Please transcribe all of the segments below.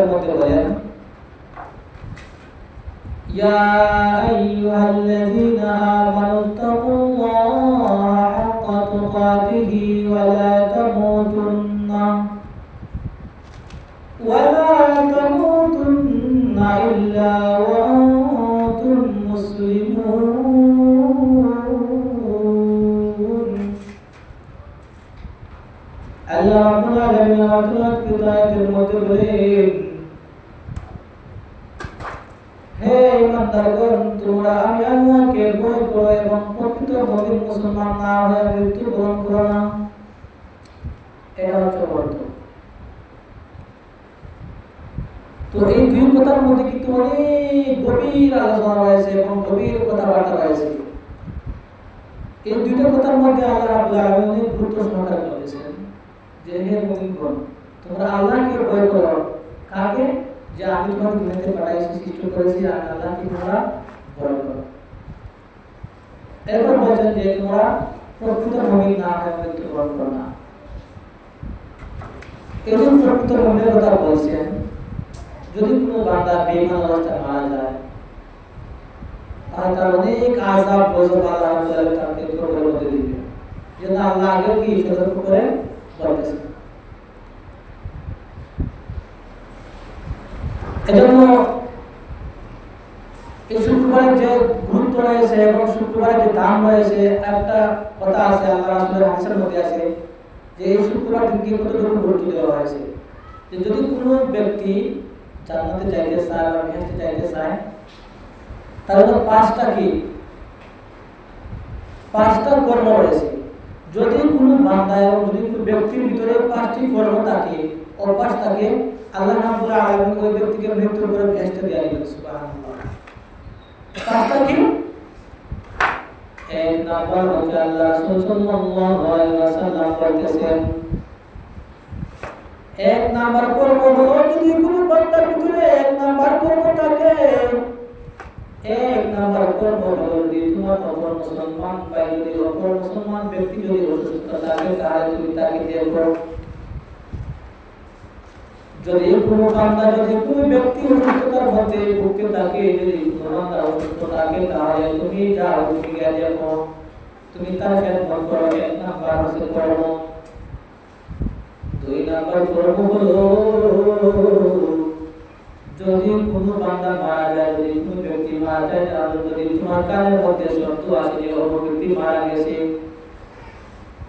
আয়াতের মধ্যে বলেন ইয়া আইয়ুহাল্লাযীনা আমানু তাকুল্লাহা হাক্কা তুকাতিহি ওয়া লা তামুতুন্না ইল্লা ওয়া আনতুম মুসলিমুন। আল্লাহ রাব্বুল আলামিন আয়াতের মধ্যে বলেন হে ইমানদারগণ, তোমরা আমি আল্লাহকে ভয় করো এবং প্রকৃত মুমিন মুসলমান না হয়ে মৃত্যুবরণ করো না। এটা হচ্ছে অর্থ। তো এই দুই কথার মধ্যে কিন্তু অনেক গভীর আলোচনা রয়েছে এবং গভীর কথাবার্তা রয়েছে। এই দুইটা কথার মধ্যে আল্লাহ রাব্বুল আলামিন অনেক গুরুত্ব সহকারে বলেছেন যে হে মুমিনগণ, তোমরা আল্লাহকে ভয় করো। কাকে? যে আমি তোমাকে দুনিয়াতে পাঠাইছি, সৃষ্টি করেছি, আমি আল্লাহকে তোমরা ভয় করো। এরপর বলেছেন যে তোমরা প্রকৃত মুমিন না হয়ে মৃত্যুবরণ করো না। এরকম প্রকৃত মুমিনের কথা বলছেন যদি কোনো বান্দা বেঈমান অবস্থায় মারা যায় তাহলে তার অনেক আযাব গজব আল্লাহ রাব্বুল আলামিন তাকে কবরের মধ্যে দিবেন। যেন আল্লাহ আগে কি সতর্ক করে বলতেছেন। এজন্য এই শুক্রবারের যে গুরুত্ব রয়েছে এবং শুক্রবারের যে দাম রয়েছে, একটা কথা আছে আল্লাহ রাসূলের হাদিসের মধ্যে আছে যে এই শুক্রবার দিনকে কতটুকু গুরুত্ব দেওয়া হয়েছে। যে যদি কোনো ব্যক্তি জান্নাতে যাইতে চায় বা বেহেশতে যাইতে চায় তাহলে তো পাঁচটা কর্ম রয়েছে। যদি কোনো বান্দা এবং যদি কোনো ব্যক্তির ভিতরে পাঁচটি কর্ম থাকে, অভ্যাস থাকে, আল্লাহ রাব্বুল আলামিন ওই ব্যক্তিকে মৃত্যুর পরে বেহেশতে দিয়ে দিবেন। সুবহানাল্লাহ। পাঁচটা কি? এক নাম্বার হচ্ছে আল্লাহ রাসূল সাল্লাল্লাহু আলাইহি ওয়াসাল্লাম বলতেছেন এক নাম্বার কর্ম হলো যদি কোনো বান্দার ভিতরে এক নাম্বার কর্ম থাকে, এক নাম্বার কর্ম হলো যদি তোমার অপর মুসলমান ভাই যদি অপর মুসলমান ব্যক্তি যদি অসুস্থ থাকে তাহলে তুমি তাকে দেখো। যদি কোনো বান্দা যদি কোনো ব্যক্তি অসুস্থতার মধ্যে ভুগতে থাকে, যদি কোনো বান্দা অসুস্থ থাকে তাহলে তুমি যাও, তুমি গিয়ে দেখো, তুমি তার খেদমত করো। এক নাম্বার হচ্ছে কর্ম। দুই নাম্বার কর্ম হলো যদি কোনো বান্দা মারা যায়, যদি কোনো ব্যক্তি মারা যায় তাহলে যদি তোমার কানের মধ্যে শব্দ আসে যে অন্য ব্যক্তি মারা গেছে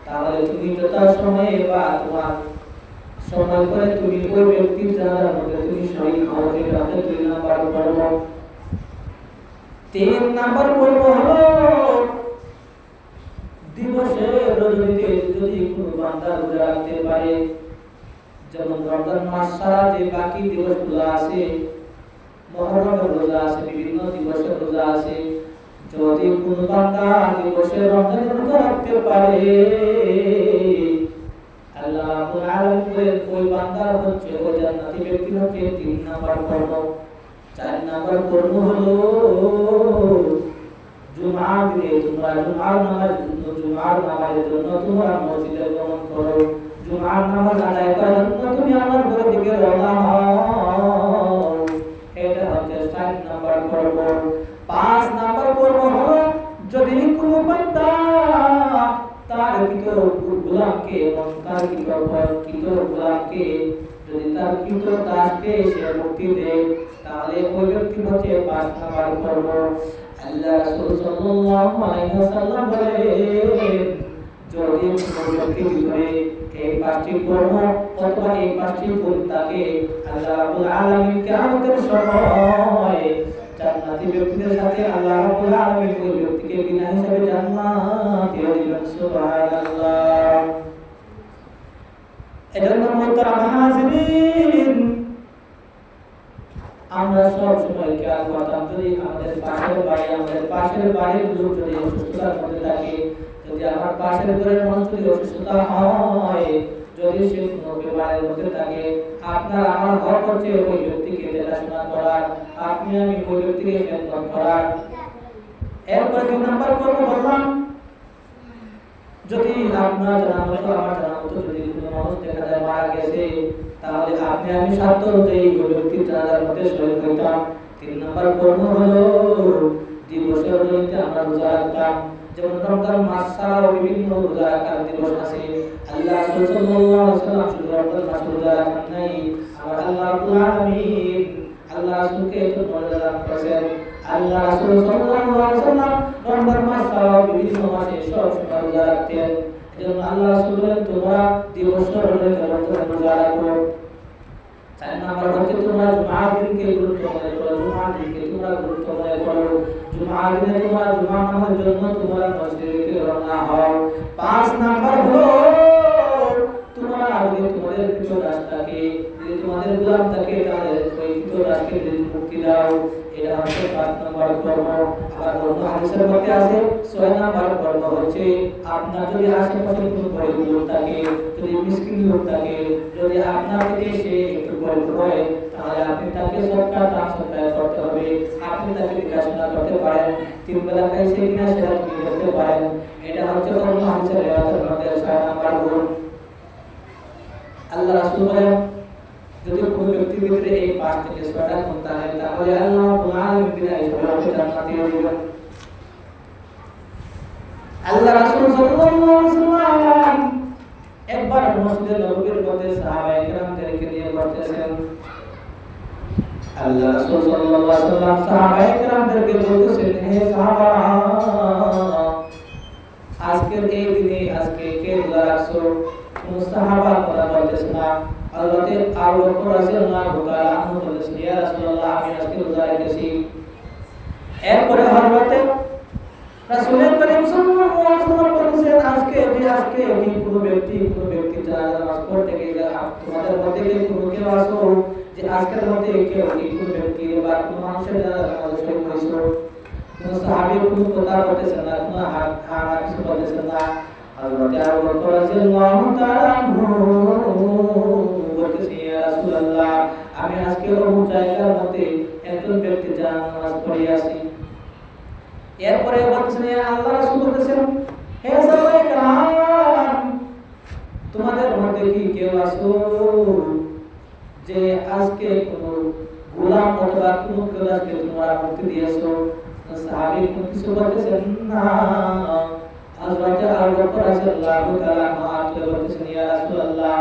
তাহলে তুমি যথাসময়ে বা তোমার সময় করে তুমি ওই ব্যক্তির জানাজার মধ্যে তুমি শহীদ হও। এটা হচ্ছে দুই নাম্বার কর্ম। তিন নাম্বার কর্ম হলো দিবসের রজনীতে যদি কোনো বান্দা রোজা রাখতে পারে, যেমন রমজান মাস ছাড়া যে বাকি দিবসগুলো আছে, মুহররমের রোজা আছে, বিভিন্ন দিবসের রোজা আছে, যদি কোনো বান্দা দিবসের রমজানের রোজা রাখতে পারে আল্লাহ রাব্বুল আলামিন ওই বান্দার হচ্ছে ওই জান্নাতি ব্যক্তি হচ্ছে তিন নাম্বার কর্ম। চার নাম্বার কর্ম হলো জুমআর দিনে তোমরা জুমআর নামাজের জন্য তোমরা মসজিদে গমন করো। জুমআর নামাজ আদায় করার জন্য তুমি আমার ঘরের দিকে রওনা হও। এটা হচ্ছে 4 নাম্বার কর্ম। 5 নাম্বার কর্ম হলো যদি কোনো বান্দা তার কৃত গোলামকে এবং তার কৃত গোলামকে যদি তার কৃত দাসকে সে মুক্তি দেয় তাহলে ওই ব্যক্তি হচ্ছে 5 নাম্বার কর্ম। আল্লাহ রাসূল সাল্লাল্লাহু আলাইহি ওয়াসাল্লাম বলেন যদি কোনো ব্যক্তির ভিতরে এই 5টি কর্ম অথবা এই 5টি গুণ থাকে আল্লাহ রাব্বুল আলামিন কিয়ামতের সময় জান্নাতি ব্যক্তিদের সাথে আল্লাহ রাব্বুল আলামিন ওই ব্যক্তিকে বিনা হিসাবে জান্নাত দিয়ে দিবেন। সুবহানাল্লাহ। এজন্য মোহতারাম হাজিরিন, আমরা সব সময় খেয়াল করতাম যদি আমাদের পাশের বাড়ির লোক যদি অসুস্থতার মধ্যে থাকে, যদি আমার পাশের ঘরের মানুষ যদি অসুস্থতা হয়, যদি সে কোনো বিমারের মধ্যে থাকে, আপনার আমার হক হচ্ছে ওই ব্যক্তিকে দেখাশোনা করার, আপনি আমি ওই ব্যক্তিকে খেদমত করার। এরপর 2 নাম্বার কর্ম বললাম যদি আপনার জানা মতো আমার জানা মতো যদি কোনো মানুষ দেখা যায় মারা গেছে, তাহলে আপনি আমি শর্ত অনুযায়ী ওই ব্যক্তির জানাজার মধ্যে শরীর হইতাম। 3 নম্বর কর্ম হলো দিবসের রোজাতে আমরা রোজা রাখতাম। যেমন রমজান মাস ছাড়াও বিভিন্ন রোজা রাখার দিবস আছে। আল্লাহ রাসূল সাল্লাল্লাহু আলাইহি ওয়াসাল্লাম শুধু রমজান মাসে রোজা রাখেন নাই, আমার আল্লাহ রাব্বুল আলামিন আল্লাহ রাসূলকে এত মর্যাদা দান করেছেন। আল্লাহ রাসূল সাল্লাল্লাহু আলাইহি ওয়াসাল্লাম রমজান মাস ছাড়াও বিভিন্ন মাসে সব সময় রোজা রাখতেন। এজন্য আল্লাহ রাসূল বলেন তোমরা দিবসের রোজাতে রোজা রাখো। 4 নম্বর হচ্ছে তোমরা জুমার দিনকে গুরুত্ব মনে করো, জুমার দিনকে তোমরা গুরুত্ব মনে করো। জুমার দিনে তোমরা জুমা নামাজের জন্য তোমরা মসজিদে রওনা হও। 5 নম্বর হলো তোমরা যদি তোমাদের কিছু রাস্তাকে যদি তোমাদের গোলাম থাকে তাহলে ওই কিছু রাস্তাকে মুক্তি দাও। এটা হচ্ছে 5 নম্বর কর্ম। আবার অন্য হাদিসের মধ্যে আছে 6 নম্বর কর্ম হচ্ছে আপনার যদি আশেপাশে কোনো গরিব লোক থাকে, যদি মিসকিন লোক থাকে, যদি আপনার থেকে সে একটু গরিব হয়, তাহলে আপনি তাকে সৎকার দান সৎকার করতে হবে। আপনি তাকে দেখাশোনা করতে পারেন, 3 বেলা খাইছে কিনা সেটা আপনি দেখতে পারেন। এটা হচ্ছে অন্য হাদিসের রিওয়ায়াতের মধ্যে 6 নম্বর গুণ। আল্লাহ রাসূল বলেন যদি কোনো ব্যক্তির ভিতরে এই 5 থেকে 6টা গুণ থাকে তাহলে আল্লাহ রাব্বুল আলামিন বিনা হিসাবে জান্নাত দিয়ে দিবেন। আল্লাহ রাসূল সাল্লাল্লাহু আলাইহি ওয়াসাল্লাম একবার মসজিদে নববীর মধ্যে সাহাবায়ে কেরামদেরকে নিয়ে বসতেছেন। আল্লাহ রাসূল সাল্লাল্লাহু আলাইহি ওয়াসাল্লাম সাহাবায়ে কেরামদেরকে বলতেছেন, হে সাহাবারা, আজকের এই দিনে আজকে কে রোজা রাখছো? কোন সাহাবা কথা বলতেছে না। হযরত আবু বকর রাদিয়াল্লাহু তাআলা আনহু বলেছেন, ইয়া রাসূলুল্লাহ, আমি আজকে রোজা রেখেছি। এরপরে হযরত রাসূল করিম সাল্লাল্লাহু আলাইহি ওয়াসাল্লাম বলেছেন, আজকে কি কোনো ব্যক্তি জানাজা নামাজ পড়তে গিয়ে তোমাদের মধ্যে কি কোনো কেউ আসো যে আজকের মধ্যে কেউ কোনো ব্যক্তি বা কোনো মানুষের জানাজা নামাজ শরীক হইছো? কোন সাহাবী কোনো কথা বলতেছেন না, কোনো হাড়া কিছু বলতেছেন না। হযরত আবু বকর রাদিয়াল্লাহু তাআলা আনহু বলতেছেন, ইয়া রাসূলুল্লাহ, আমি আজকে ওই জায়গার মধ্যে একজন ব্যক্তি জানাজা নামাজ পড়ে আসি। এরপরে বলছেন, আল্লাহ রাসূল বলতেছেন, হে সাহাবায়ে কেরাম, তোমাদের মধ্যে কি কেউ আছো যে আজকে কোনো গোলাম অথবা কোনো কেউকে তোমরা মুক্তি দিয়েছো? সাহাবী কোনো কিছু বলতেছেন না। হযরত আবু বকর রাদিয়াল্লাহু তাআলা আনহু বলতেছেন, ইয়া রাসূলুল্লাহ,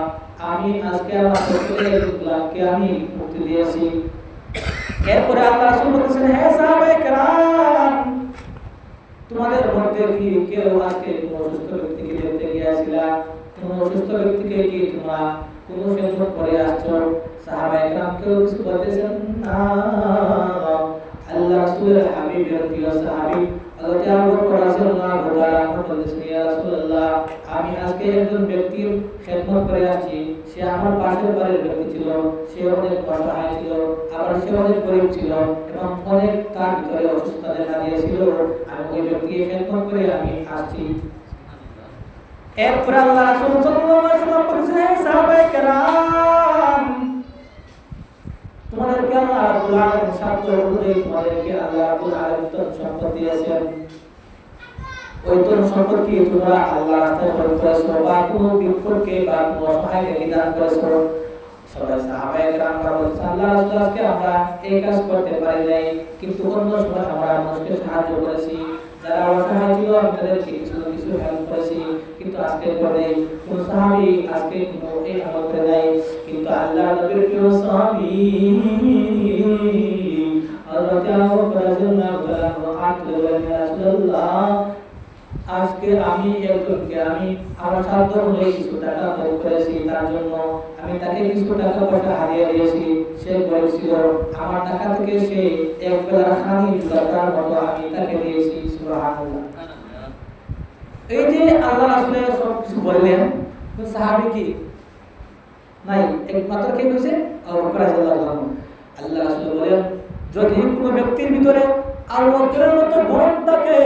আমি আজকে আমার প্রত্যেক গোলামকে আমি মুক্তি দিয়েছি। এরপরে আল্লাহ রাসূল বলতেছেন, হে সাহাবায়ে কেরাম, তোমাদের মধ্যে কি কেউ আজকে কোনো অসুস্থ ব্যক্তিকে দেখতে গিয়েছিলা? কোনো অসুস্থ ব্যক্তিকে কি তোমরা কোনো খেদমত করে আসছো? সাহাবায়ে কেরাম কেউ কিছু বলতেছেন না। আল্লাহ রাসূলের হাবিবের প্রিয় সাহাবী হযরত আবু বকর রাদিয়াল্লাহু তাআলা আনহু বলতেছেন, ইয়া রাসূলুল্লাহ, আমি আজকে একজন ব্যক্তির খেদমত করে আসছি। সে আমার পাশের বাড়ির ব্যক্তি ছিল, সে অনেক অসহায় ছিল, আবার সে অনেক গরীব ছিল এবং অনেক তার ভিতরে অসুস্থতা দেখা দিয়েছিল। আমি ওই ব্যক্তিকে খেদমত করে আমি আসছি। এরপর আল্লাহ রাসূল সাল্লাল্লাহু আলাইহি ওয়াসাল্লাম বলেছেন, হে সাহাবায়ে কেরাম, তোমাদেরকে আল্লাহ রাব্বুল আলামিন শর্ত অনুযায়ী তোমাদেরকে আল্লাহ রাব্বুল আলামিন সম্পদ দিয়েছেন। ওই সম্পদ কি তোমরা আল্লাহ রাস্তায় খরচ করেছো বা কোনো বিপদকে বা কোনো অসহায়কে দান করেছো? সবাই সাহাবায়ে কেরামরা বলছেন, আল্লাহ রাসূল, আজকে আমরা এই কাজ করতে পারি নাই, কিন্তু অন্য সময় আমরা মানুষকে সাহায্য করেছি। যারা অসহায় ছিল আমি তাদেরকে কিছু হেল্প করেছি, কিন্তু আজকে পরে কোন সাহাবী আজকে কোনো এই আমল করে নাই। কিন্তু আল্লাহ নবীর প্রিয় সাহাবী হযরত আবু বকর রাদিয়াল্লাহু তাআলা আনহু বলেন, ইয়া রাসূলুল্লাহ, আজকে আমি একজনকে আমি আমার সাধ্য অনুযায়ী কিছু টাকা দান করেছি, তার জন্য আমি তাকে কিছু টাকা পয়সা হারিয়ে দিয়েছি। সে গরিব ছিল, আমার টাকা থেকে সে এক বেলার খানি দরকার মতো আমি তাকে দিয়েছি। সুবহানাল্লাহ। এই যে আল্লাহ রাসূল সব কিছু বললেন, সাহাবী কি নাই, একমাত্র কে কইছে? আবু বকর রাদিয়াল্লাহু আনহু। আল্লাহ রাসূল বলেন, যদি কোনো ব্যক্তির ভিতরে আবু বকরের মতো গুণ থাকে,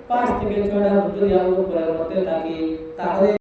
5 থেকে 6টা যদি আবু বকরের মধ্যে থাকে, তাহলে